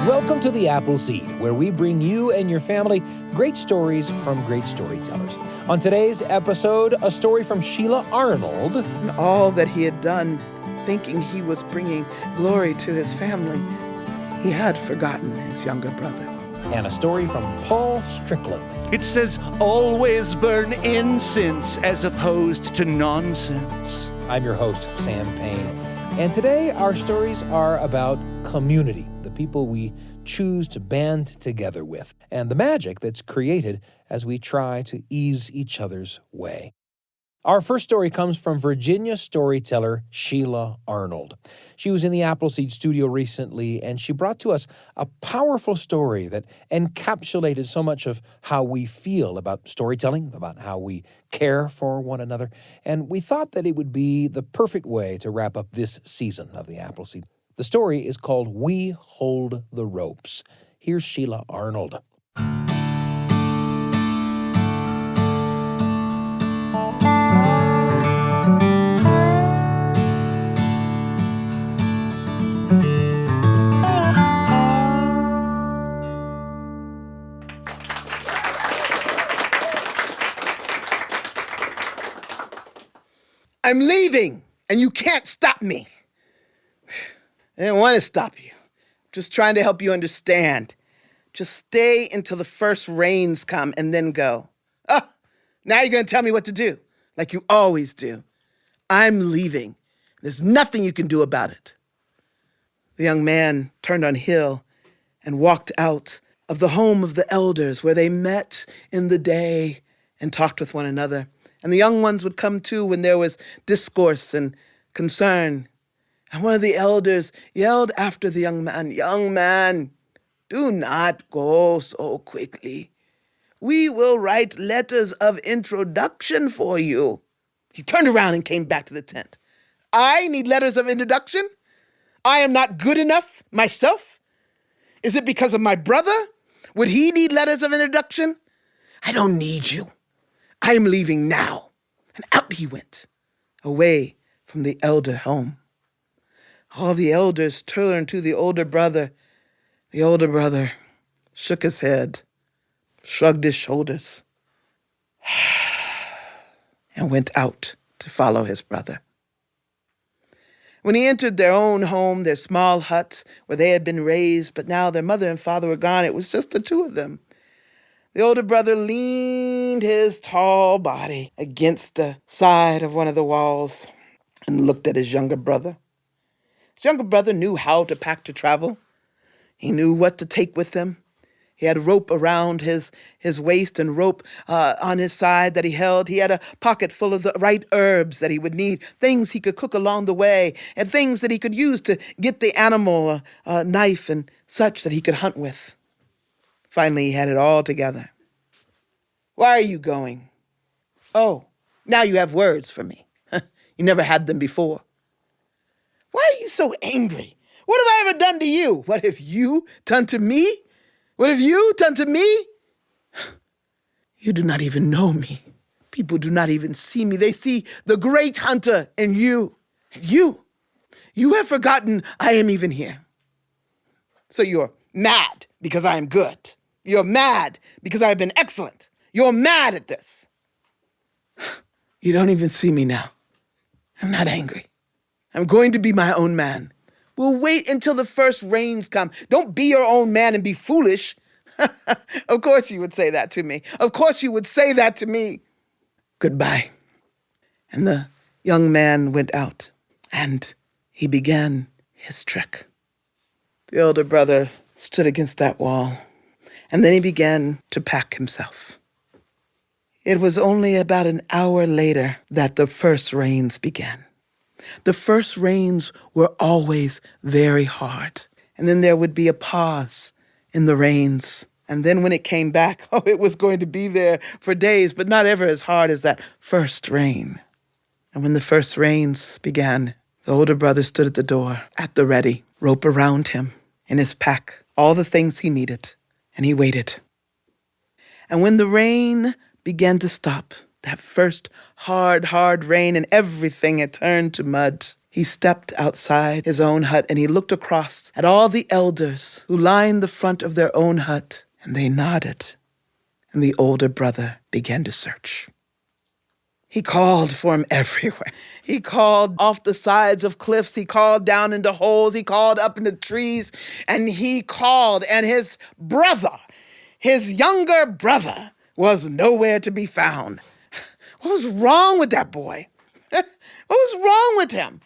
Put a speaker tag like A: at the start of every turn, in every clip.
A: Welcome to The Apple Seed, where we bring you and your family great stories from great storytellers. On today's episode, a story from Sheila Arnold.
B: And all that he had done, thinking he was bringing glory to his family, he had forgotten his younger brother.
A: And a story from Paul Strickland.
C: It says, always burn incense as opposed to nonsense.
A: I'm your host, Sam Payne. And today our stories are about community, the people we choose to band together with, and the magic that's created as we try to ease each other's way. Our first story comes from Virginia storyteller Sheila Arnold. She was in the Appleseed studio recently, and she brought to us a powerful story that encapsulated so much of how we feel about storytelling, about how we care for one another, and we thought that it would be the perfect way to wrap up this season of the Appleseed. The story is called We Hold the Ropes. Here's Sheila Arnold.
B: I'm leaving, and you can't stop me. I didn't want to stop you. Just trying to help you understand. Just stay until the first rains come and then go. Oh, now you're going to tell me what to do, like you always do. I'm leaving. There's nothing you can do about it. The young man turned on heel and walked out of the home of the elders where they met in the day and talked with one another. And the young ones would come too when there was discourse and concern. And one of the elders yelled after the young man, do not go so quickly. We will write letters of introduction for you. He turned around and came back to the tent. I need letters of introduction? I am not good enough myself? Is it because of my brother? Would he need letters of introduction? I don't need you. I am leaving now. And out he went, away from the elder home. All the elders turned to the older brother. The older brother shook his head, shrugged his shoulders, and went out to follow his brother. When he entered their own home, their small hut where they had been raised, but now their mother and father were gone, it was just the two of them. The older brother leaned his tall body against the side of one of the walls and looked at his younger brother. His younger brother knew how to pack to travel. He knew what to take with him. He had rope around his waist and rope on his side that he held. He had a pocket full of the right herbs that he would need, things he could cook along the way, and things that he could use to get the animal, a knife and such that he could hunt with. Finally, he had it all together. Why are you going? Oh, now you have words for me. You never had them before. Why are you so angry? What have I ever done to you? What have you done to me? What have you done to me? You do not even know me. People do not even see me. They see the great hunter in you. You have forgotten I am even here. So you're mad because I am good. You're mad because I've been excellent. You're mad at this. You don't even see me now. I'm not angry. I'm going to be my own man. We'll wait until the first rains come. Don't be your own man and be foolish. Of course you would say that to me. Of course you would say that to me. Goodbye. And the young man went out, and he began his trek. The older brother stood against that wall, and then he began to pack himself. It was only about an hour later that the first rains began. The first rains were always very hard. And then there would be a pause in the rains. And then when it came back, it was going to be there for days, but not ever as hard as that first rain. And when the first rains began, the older brother stood at the door, at the ready, rope around him, in his pack, all the things he needed, and he waited. And when the rain began to stop, That first hard rain, and everything had turned to mud. He stepped outside his own hut and he looked across at all the elders who lined the front of their own hut, and they nodded. And the older brother began to search. He called for him everywhere. He called off the sides of cliffs. He called down into holes. He called up into trees. And he called, and his brother, his younger brother, was nowhere to be found. What was wrong with that boy? What was wrong with him?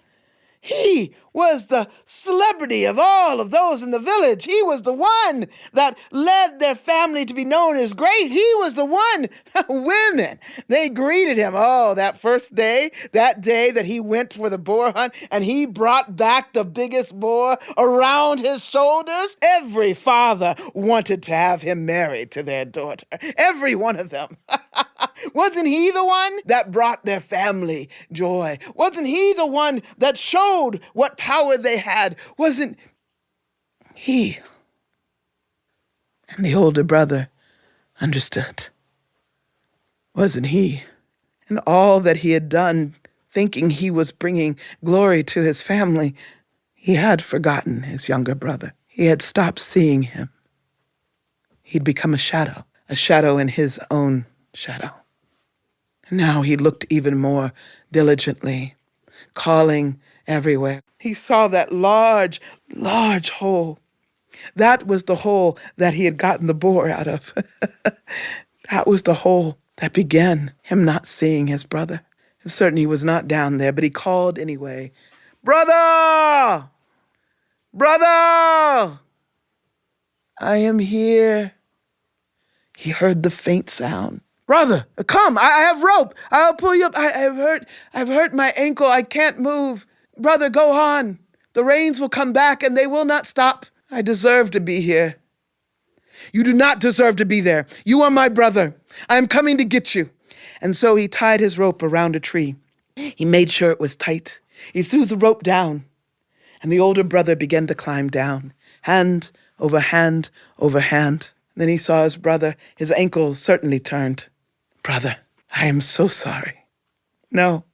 B: He was the celebrity of all of those in the village. He was the one that led their family to be known as great. He was the one. Women, they greeted him. Oh, that first day, that day that he went for the boar hunt and he brought back the biggest boar around his shoulders. Every father wanted to have him married to their daughter. Every one of them. Wasn't he the one that brought their family joy? Wasn't he the one that showed what power they had? Wasn't he? And the older brother understood. Wasn't he? And all that he had done, thinking he was bringing glory to his family, he had forgotten his younger brother. He had stopped seeing him. He'd become a shadow in his own shadow. And now he looked even more diligently, calling everywhere. He saw that large hole. That was the hole that he had gotten the boar out of. That was the hole that began him not seeing his brother. Certainly he was not down there, but he called anyway. Brother! Brother! I am here. He heard the faint sound. Brother, come, I have rope. I'll pull you up. I've hurt my ankle. I can't move. Brother, go on. The rains will come back and they will not stop. I deserve to be here. You do not deserve to be there. You are my brother. I am coming to get you. And so he tied his rope around a tree. He made sure it was tight. He threw the rope down, and the older brother began to climb down, hand over hand over hand. Then he saw his brother. His ankles certainly turned. Brother, I am so sorry. No,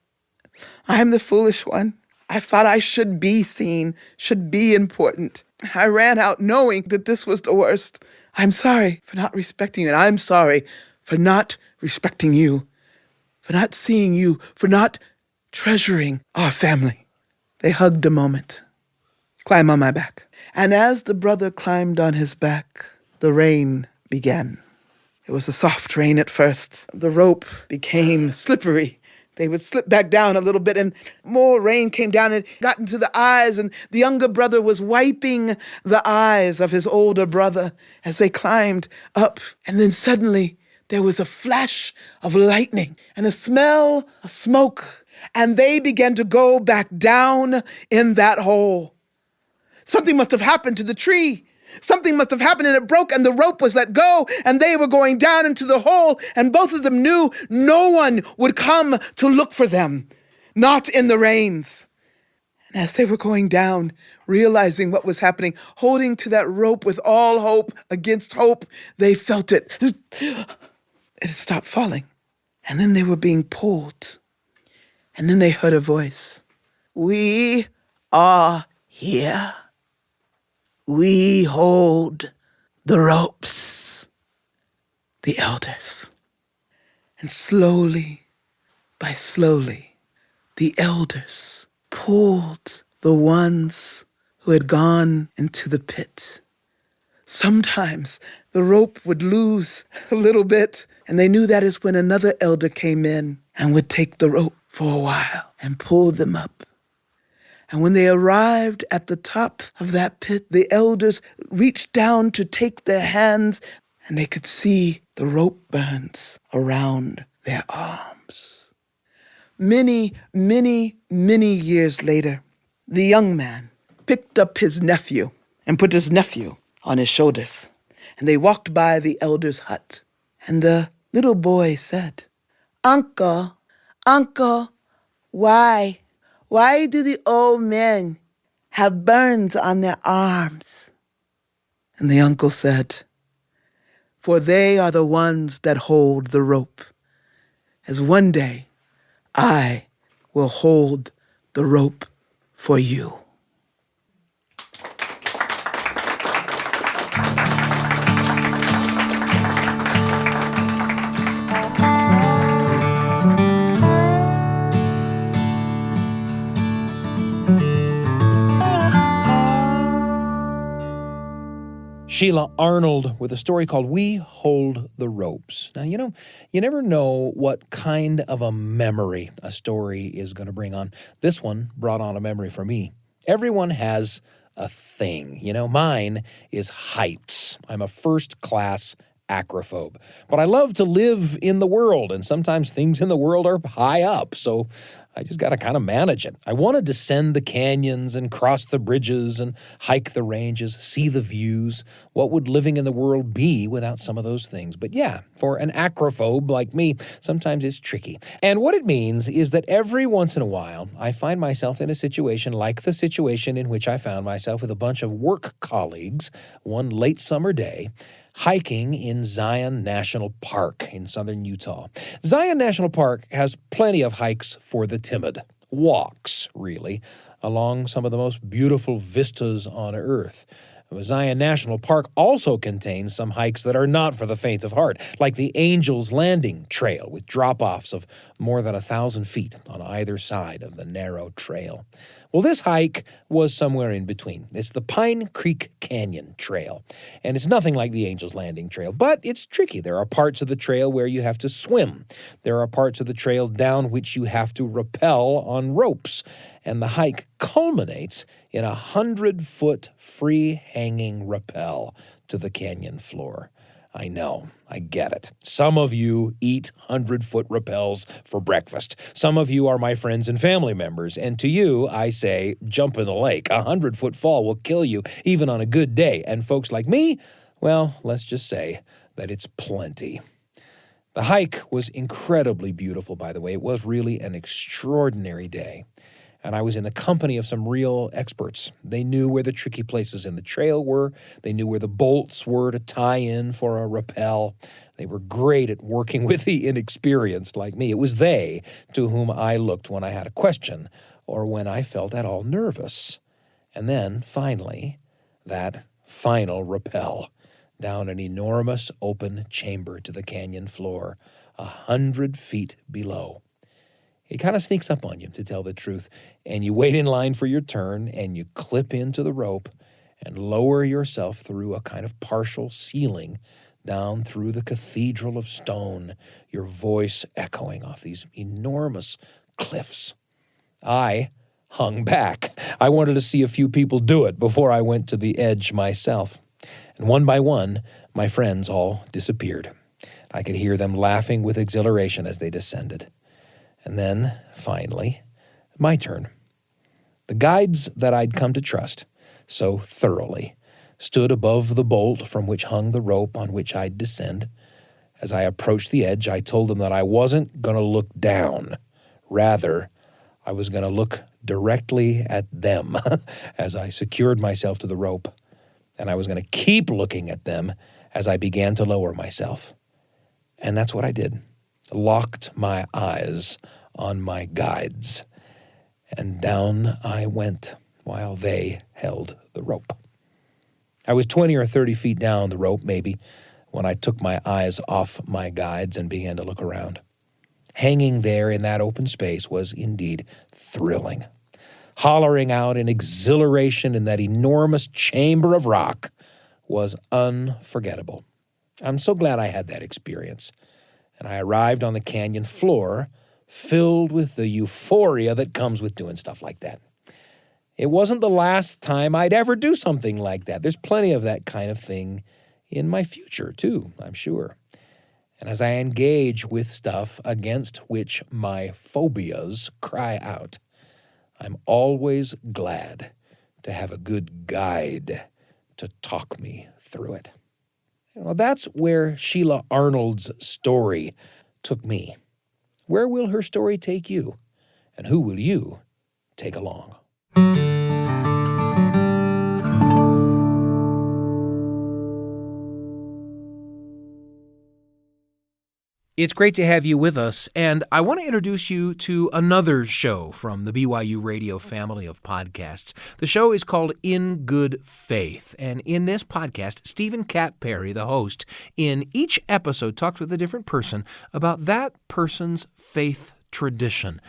B: I am the foolish one. I thought I should be seen, should be important. I ran out knowing that this was the worst. I'm sorry for not respecting you, and I'm sorry for not respecting you, for not seeing you, for not treasuring our family. They hugged a moment. Climb on my back. And as the brother climbed on his back, the rain began. It was a soft rain at first. The rope became slippery. They would slip back down a little bit, and more rain came down and got into the eyes, and the younger brother was wiping the eyes of his older brother as they climbed up. And then suddenly there was a flash of lightning and a smell of smoke, and they began to go back down in that hole. Something must have happened to the tree. Something must have happened and it broke and the rope was let go and they were going down into the hole, and both of them knew no one would come to look for them, not in the rains. And as they were going down, realizing what was happening, holding to that rope with all hope against hope, they felt it. It had stopped falling. And then they were being pulled. And then they heard a voice. We are here. We hold the ropes, the elders. And slowly by slowly, the elders pulled the ones who had gone into the pit. Sometimes the rope would lose a little bit, and they knew that is when another elder came in and would take the rope for a while and pull them up. And when they arrived at the top of that pit, the elders reached down to take their hands, and they could see the rope burns around their arms. Many, many, many years later, the young man picked up his nephew and put his nephew on his shoulders, and they walked by the elder's hut. And the little boy said, Uncle, why? Why do the old men have burns on their arms? And the uncle said, For they are the ones that hold the rope. as one day I will hold the rope for you.
A: Sheila Arnold with a story called We Hold the Ropes. Now, you never know what kind of a memory a story is going to bring on. This one brought on a memory for me. Everyone has a thing. Mine is heights. I'm a first-class acrophobe. But I love to live in the world, and sometimes things in the world are high up, so I just got to kind of manage it. I want to descend the canyons and cross the bridges and hike the ranges, see the views. What would living in the world be without some of those things? But yeah, for an acrophobe like me, sometimes it's tricky. And what it means is that every once in a while, I find myself in a situation like the situation in which I found myself with a bunch of work colleagues one late summer day, hiking in Zion National Park in southern Utah. Zion National Park has plenty of hikes for the timid. Walks, really, along some of the most beautiful vistas on earth. Zion National Park also contains some hikes that are not for the faint of heart, like the Angel's Landing Trail with drop-offs of more than 1,000 feet on either side of the narrow trail. Well, this hike was somewhere in between. It's the Pine Creek Canyon Trail, and it's nothing like the Angel's Landing Trail, but it's tricky. There are parts of the trail where you have to swim. There are parts of the trail down which you have to rappel on ropes, and the hike culminates in 100-foot free-hanging rappel to the canyon floor. I know, I get it. Some of you eat 100-foot rappels for breakfast. Some of you are my friends and family members, and to you, I say, jump in the lake. 100-foot fall will kill you, even on a good day. And folks like me, well, let's just say that it's plenty. The hike was incredibly beautiful, by the way. It was really an extraordinary day. And I was in the company of some real experts. They knew where the tricky places in the trail were. They knew where the bolts were to tie in for a rappel. They were great at working with the inexperienced like me. It was they to whom I looked when I had a question or when I felt at all nervous. And then, finally, that final rappel down an enormous open chamber to the canyon floor, 100 feet below. It kind of sneaks up on you, to tell the truth, and you wait in line for your turn, and you clip into the rope and lower yourself through a kind of partial ceiling down through the cathedral of stone, your voice echoing off these enormous cliffs. I hung back. I wanted to see a few people do it before I went to the edge myself. And one by one, my friends all disappeared. I could hear them laughing with exhilaration as they descended. And then, finally, my turn. The guides that I'd come to trust so thoroughly stood above the bolt from which hung the rope on which I'd descend. As I approached the edge, I told them that I wasn't going to look down. Rather, I was going to look directly at them as I secured myself to the rope. And I was going to keep looking at them as I began to lower myself. And that's what I did. Locked my eyes on my guides, and down I went while they held the rope. I was 20 or 30 feet down the rope, maybe, when I took my eyes off my guides and began to look around. Hanging there in that open space was indeed thrilling. Hollering out in exhilaration in that enormous chamber of rock was unforgettable. I'm so glad I had that experience. And I arrived on the canyon floor filled with the euphoria that comes with doing stuff like that. It wasn't the last time I'd ever do something like that. There's plenty of that kind of thing in my future, too, I'm sure. And as I engage with stuff against which my phobias cry out, I'm always glad to have a good guide to talk me through it. Well, that's where Sheila Arnold's story took me. Where will her story take you? And who will you take along? It's great to have you with us, and I want to introduce you to another show from the BYU Radio family of podcasts. The show is called In Good Faith, and in this podcast, Stephen Cap Perry, the host, in each episode talks with a different person about that person's faith tradition.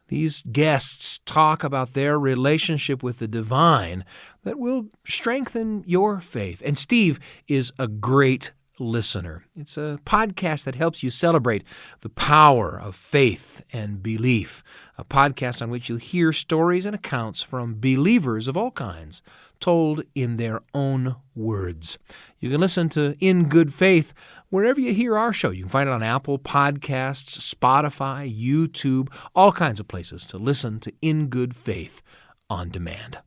A: These guests talk about their relationship with the divine that will strengthen your faith. And Steve is a great listener. It's a podcast that helps you celebrate the power of faith and belief, a podcast on which you hear stories and accounts from believers of all kinds, told in their own words. You can listen to In Good Faith wherever you hear our show. You can find it on Apple Podcasts, Spotify, YouTube, all kinds of places to listen to In Good Faith on demand.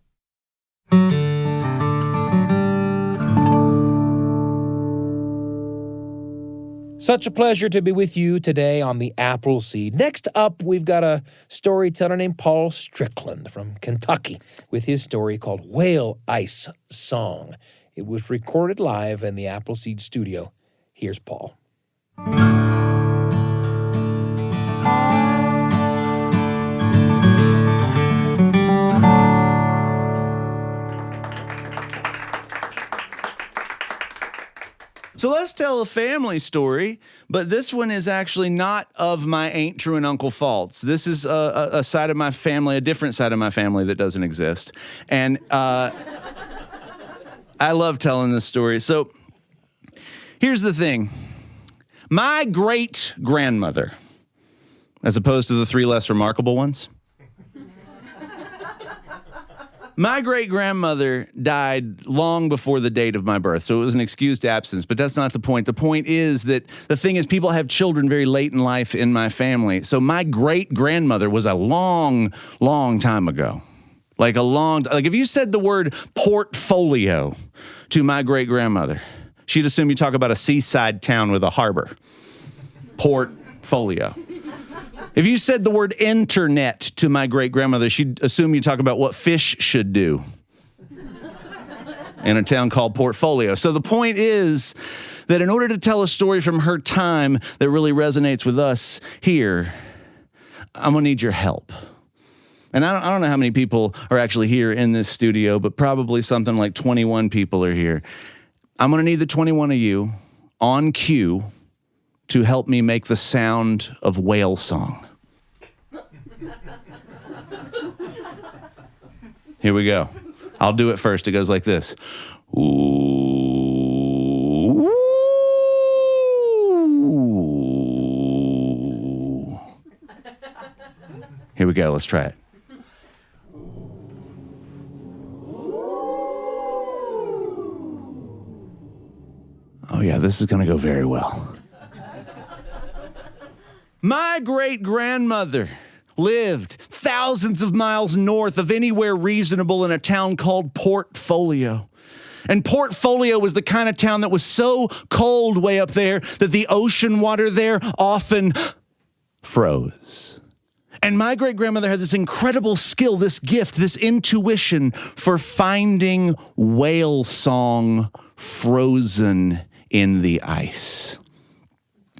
A: Such a pleasure to be with you today on the Appleseed. Next up, we've got a storyteller named Paul Strickland from Kentucky with his story called Whale Ice Song. It was recorded live in the Appleseed studio. Here's Paul.
C: So let's tell a family story, but this one is actually not of my Aunt True and Uncle Faults. This is a side of my family, a different side of my family that doesn't exist. And I love telling this story. So here's the thing. My great-grandmother, as opposed to the three less remarkable ones, my great-grandmother died long before the date of my birth, so it was an excused absence, but that's not the point. The point is that the thing is people have children very late in life in my family. So my great-grandmother was a long, long time ago. Like if you said the word portfolio to my great-grandmother, she'd assume you talk about a seaside town with a harbor. Portfolio. If you said the word internet to my great-grandmother, she'd assume you talk about what fish should do in a town called Portfolio. So the point is that in order to tell a story from her time that really resonates with us here, I'm going to need your help. And I don't know how many people are actually here in this studio, but probably something like 21 people are here. I'm going to need the 21 of you on cue to help me make the sound of whale song. Here we go. I'll do it first. It goes like this. Ooh. Here we go. Let's try it. Oh, yeah, this is going to go very well. My great-grandmother lived thousands of miles north of anywhere reasonable in a town called Portfolio. And Portfolio was the kind of town that was so cold way up there that the ocean water there often froze. And my great-grandmother had this incredible skill, this gift, this intuition for finding whale song frozen in the ice.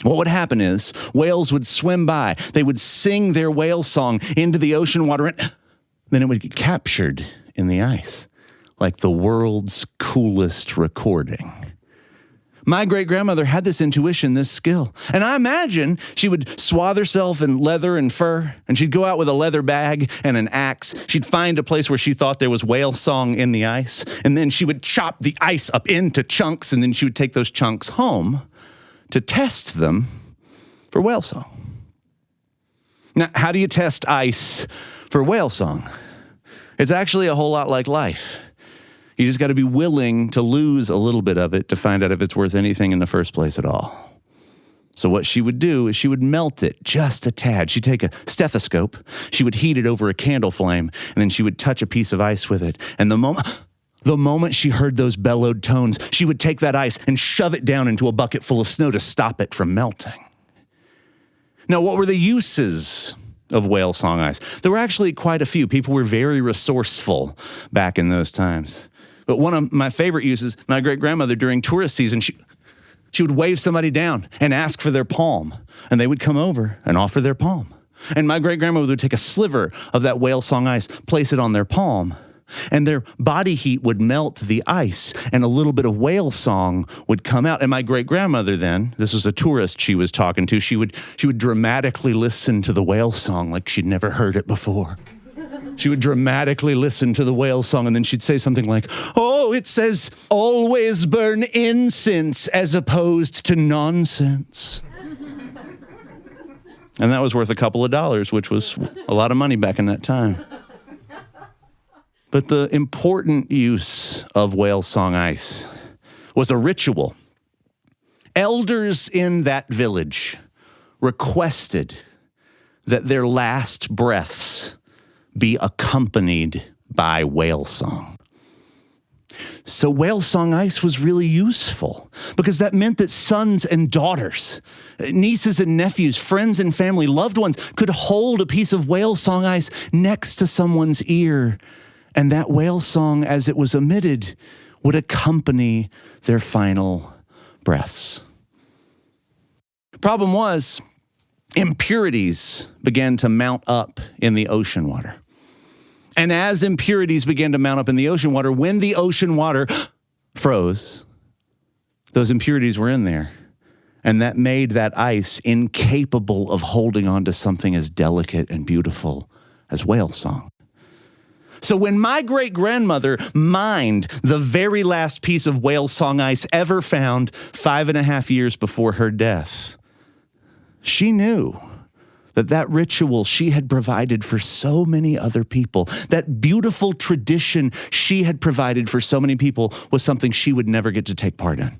C: What would happen is whales would swim by. They would sing their whale song into the ocean water, and then it would get captured in the ice, like the world's coolest recording. My great-grandmother had this intuition, this skill. And I imagine she would swathe herself in leather and fur, and she'd go out with a leather bag and an axe. She'd find a place where she thought there was whale song in the ice, and then she would chop the ice up into chunks, and then she would take those chunks home to test them for whale song. Now, how do you test ice for whale song? It's actually a whole lot like life. You just got to be willing to lose a little bit of it to find out if it's worth anything in the first place at all. So what she would do is she would melt it just a tad. She'd take a stethoscope, she would heat it over a candle flame, and then she would touch a piece of ice with it. And the moment she heard those bellowed tones, she would take that ice and shove it down into a bucket full of snow to stop it from melting. Now, what were the uses of whale song ice? There were actually quite a few. People were very resourceful back in those times. But one of my favorite uses, my great-grandmother during tourist season, She would wave somebody down and ask for their palm, and they would come over and offer their palm. And my great-grandmother would take a sliver of that whale song ice, place it on their palm, and their body heat would melt the ice, and a little bit of whale song would come out. And my great-grandmother then, this was a tourist she was talking to, she would dramatically listen to the whale song like she'd never heard it before. She would dramatically listen to the whale song, and then she'd say something like, "Oh, it says always burn incense as opposed to nonsense." And that was worth a couple of dollars, which was a lot of money back in that time. But the important use of whale song ice was a ritual. Elders in that village requested that their last breaths be accompanied by whale song. So whale song ice was really useful because that meant that sons and daughters, nieces and nephews, friends and family, loved ones could hold a piece of whale song ice next to someone's ear, and that whale song, as it was emitted, would accompany their final breaths. Problem was, impurities began to mount up in the ocean water. And as impurities began to mount up in the ocean water, when the ocean water froze, those impurities were in there. And that made that ice incapable of holding on to something as delicate and beautiful as whale song. So when my great-grandmother mined the very last piece of whale song ice ever found 5.5 years before her death, she knew that ritual she had provided for so many other people, that beautiful tradition she had provided for so many people, was something she would never get to take part in.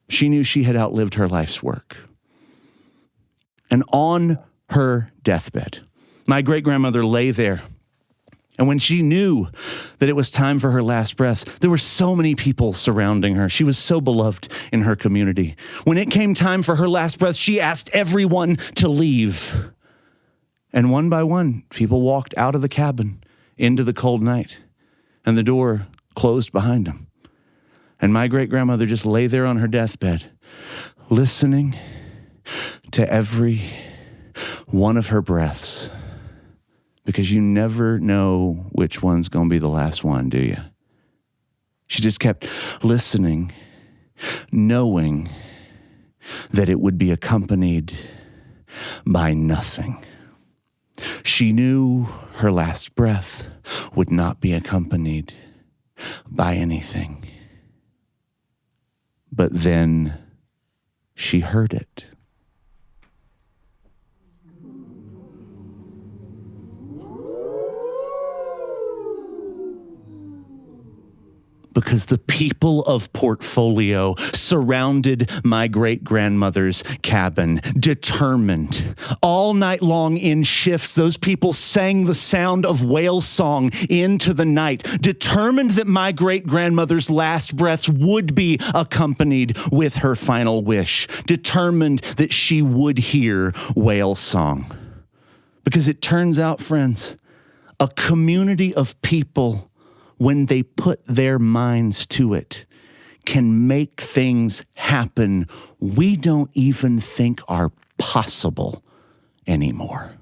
C: She knew she had outlived her life's work. And on her deathbed, my great-grandmother lay there. And when she knew that it was time for her last breaths, there were so many people surrounding her. She was so beloved in her community. When it came time for her last breaths, she asked everyone to leave. And one by one, people walked out of the cabin into the cold night, and the door closed behind them. And my great-grandmother just lay there on her deathbed, listening to every one of her breaths. Because you never know which one's going to be the last one, do you? She just kept listening, knowing that it would be accompanied by nothing. She knew her last breath would not be accompanied by anything. But then she heard it. Because the people of Portfolio surrounded my great-grandmother's cabin, determined. All night long in shifts, those people sang the sound of whale song into the night, determined that my great-grandmother's last breaths would be accompanied with her final wish, determined that she would hear whale song. Because it turns out, friends, a community of people, when they put their minds to it, can make things happen we don't even think are possible anymore.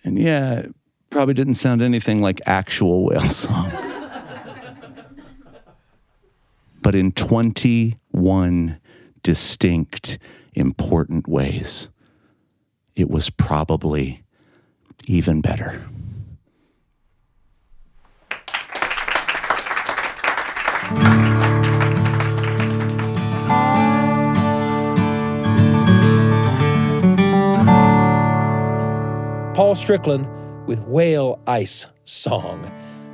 C: And yeah, it probably didn't sound anything like actual whale song. But in 21 distinct, important ways, it was probably even better.
A: Paul Strickland with Whale Ice Song.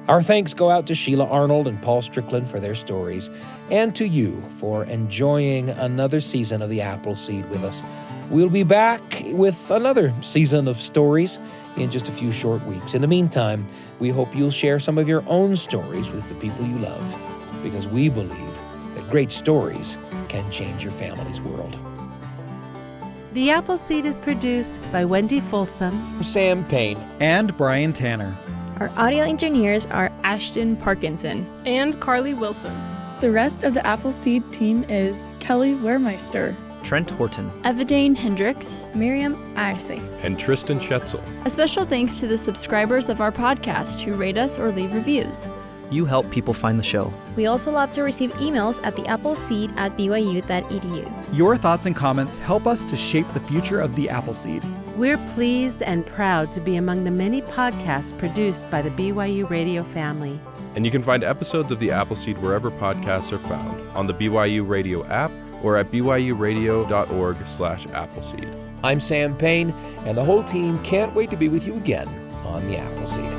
A: Our thanks go out to Sheila Arnold and Paul Strickland for their stories, and to you for enjoying another season of the Appleseed with us. We'll be back with another season of stories in just a few short weeks. In the meantime, we hope you'll share some of your own stories with the people you love, because we believe that great stories can change your family's world.
D: The Appleseed is produced by Wendy Folsom,
A: Sam Payne,
E: and Brian Tanner.
F: Our audio engineers are Ashton Parkinson
G: and Carly Wilson.
H: The rest of the Appleseed team is Kelly Wehrmeister,
E: Trent Horton,
F: Evadane Hendricks, Miriam Arce,
I: and Tristan Schetzel.
F: A special thanks to the subscribers of our podcast who rate us or leave reviews.
E: You help people find the show.
F: We also love to receive emails at theappleseed@byu.edu.
E: Your thoughts and comments help us to shape the future of the Appleseed.
D: We're pleased and proud to be among the many podcasts produced by the BYU Radio family.
I: And you can find episodes of The Appleseed wherever podcasts are found, on the BYU Radio app or at byuradio.org/Appleseed.
A: I'm Sam Payne, and the whole team can't wait to be with you again on The Appleseed.